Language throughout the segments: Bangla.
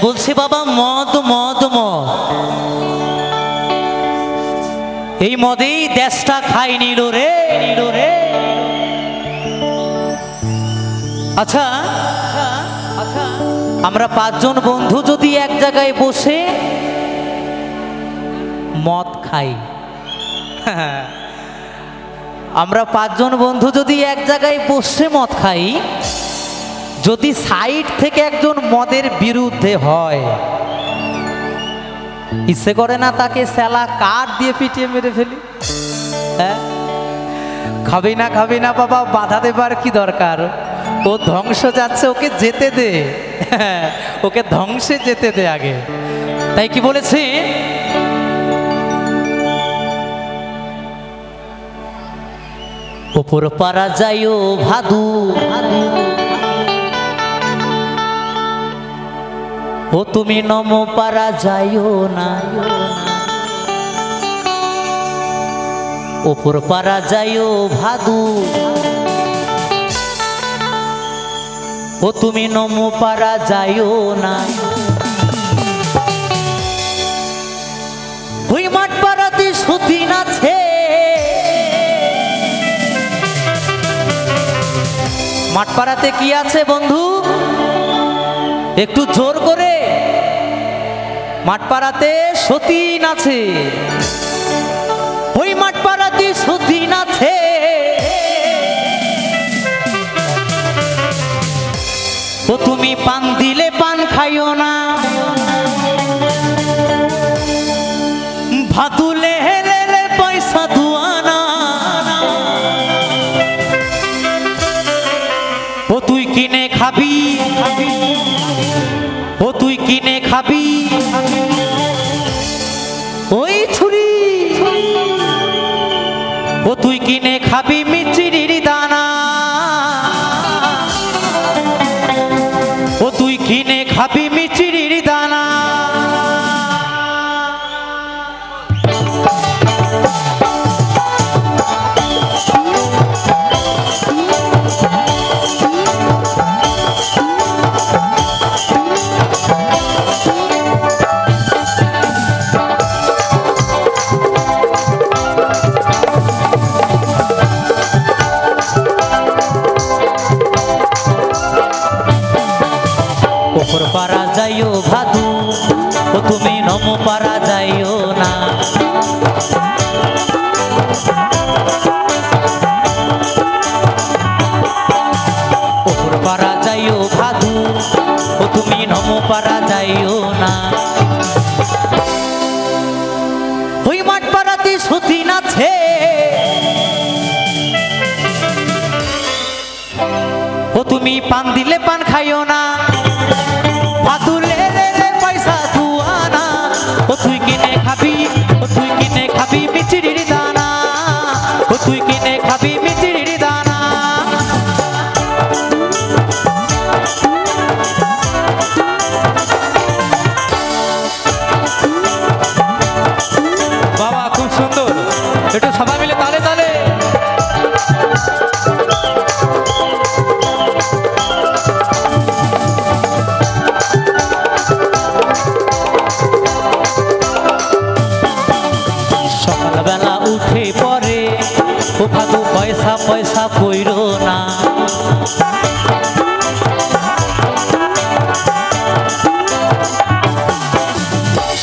বলছে বাবা মদ মদ মদ, এই মদেই দেশটা খাই নিল রে নিল রে। আচ্ছা আচ্ছা, আমরা পাঁচজন বন্ধু যদি এক জায়গায় বসে মদ খাই, আমরা পাঁচজন বন্ধু যদি এক জায়গায় বসে মদ খাই, যদি সাইড থেকে একজন মদের বিরুদ্ধে হয়, ইচ্ছে করে না তাকে সেলা কাঠ দিয়ে পিটিয়ে মেরে ফেলি? হ্যাঁ, খাবি না বাবা, বাধা দেবার কি দরকার? ও ধ্বংস যাচ্ছে, ওকে যেতে দে, ওকে ধ্বংসে যেতে দে আগে। তাই কি বলেছে? ওপর পারা যাইও ভাদু, ও তুমি নম পারা যাইও না, ওপর পারা যাইও ভাদু, ও তুমি নম পারা যাইও না। ওই মাঠ পাড়াতে সতীন আছে, মাঠ পাড়াতে কি আছে বন্ধু? একটু জোর করে, মাঠ পাড়াতে সতীন আছে। ওই মাঠ পাড়াতে সতীন আছে, ও তুমি পান দিলে পান খাইও না, ভাতুলে হেলে পয়সা দুয়ানা, ও তুই কিনে খাবি, ও তুই কিনে খাবি ওই ছুরি, ও তুই কিনে খাবি মিচিরির দানা, ও তুই কিনে খাবি মিচিরির দানা। ওপর পারা যাইও ভাদু, ও তুমি নম পারা যাইও না, ওপর পারা যাইও ভাদু, ও তুমি নম পারা যাইও না। ওই মাঠ পাড়াতে সতীন আছে, ও তুমি পান দিলে পান খাইও না, ভাতুলে পয়সা দুয়ানা, ও তুই কিনে খাবি, ও তুই কিনে খাবি মিচিরির দানা, ও তুই কিনে খাবি মিচিরির দানা। বাবা খুব সুন্দর, একটু সবাই মিলে তালে তালে। সকালবেলা উঠে পরে ও ভাদু পয়সা পয়সা কইরো না,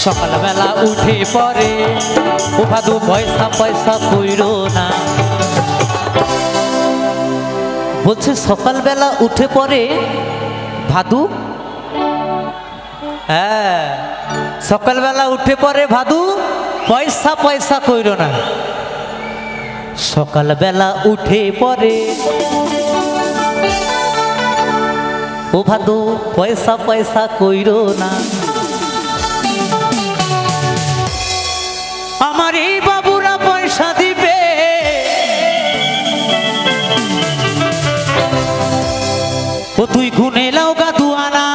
সকালবেলা উঠে পরে ও ভাদু পয়সা পয়সা কইরো না। বলছে সকালবেলা উঠে পরে ভাদু, হ্যাঁ সকালবেলা উঠে পরে ভাদু পয়সা পয়সা কইরো না। সকালবেলা উঠে পরে ও ভাদু পয়সা পয়সা কইরো না। আমার এই বাবুরা পয়সা দিবে, ও তুই গুনে লাও গা দুয়ানা,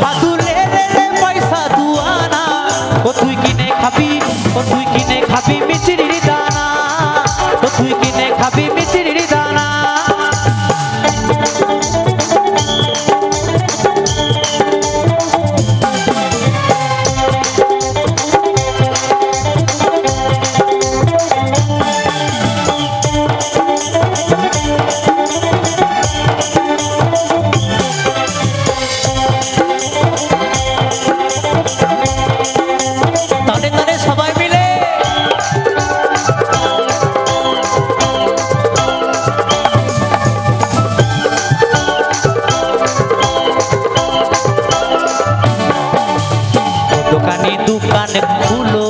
ভাতুলে পয়সা দুয়ানা, ও তুই কিনে খাবি, ও তুই কিনে খাবি মিচিরির দানা, ও তুই কিনে খাবি মিচিরির দানা। দোকানি দোকান খুলো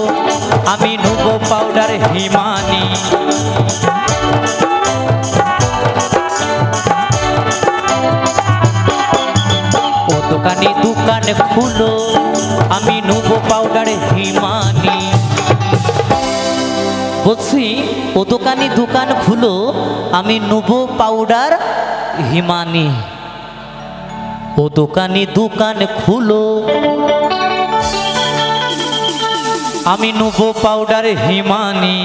আমি নেব পাউডার হিমানি। ও দোকানি দোকান খুলো আমি নেব পাউডার হিমানি। বলছি ও দোকানি দোকান খুলো আমি নেব পাউডার হিমানি। ও দোকানি দোকান খুলো আমি নেব পাউডার হিমানি।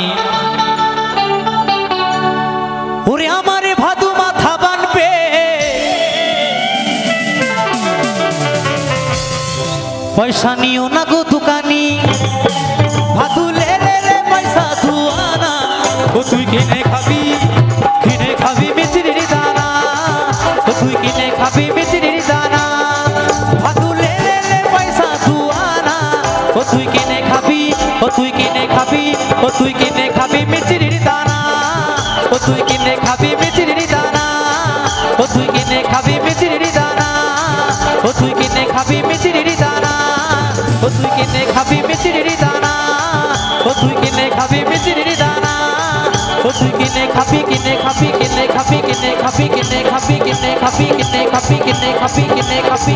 ওরে আমারে ভাদু মাথা বানবে পয়সা নিও না গো দোকানি। ভাদু লে লে লে পয়সা দুয়ানা ও তুই কিনে খাবি মিচিরির দানা। ও তুই কিনে খাবি মিচিরির দানা। ভাদু লে লে লে পয়সা দুয়ানা ও তুই কিনে খাবি ও তুই কিনে খাবি ও তুই কিনে খাবি মিচিরির দানা। ও তুই কিনে খাবি মিচিরির দানা। ও তুই কিনে খাবি মিচিরির দানা। ও তুই কিনে খাবি মিচিরির দানা। ও তুই কিনে খাবি মিচিরির দানা। ও তুই কিনে খাবি মিচিরির দানা। ও তুই কিনে খাবি কিনে খাবি কিনে খাবি কিনে খাবি কিনে খাবি কিনে খাবি কিনে খাবি কিনে খাবি কিনে খাবি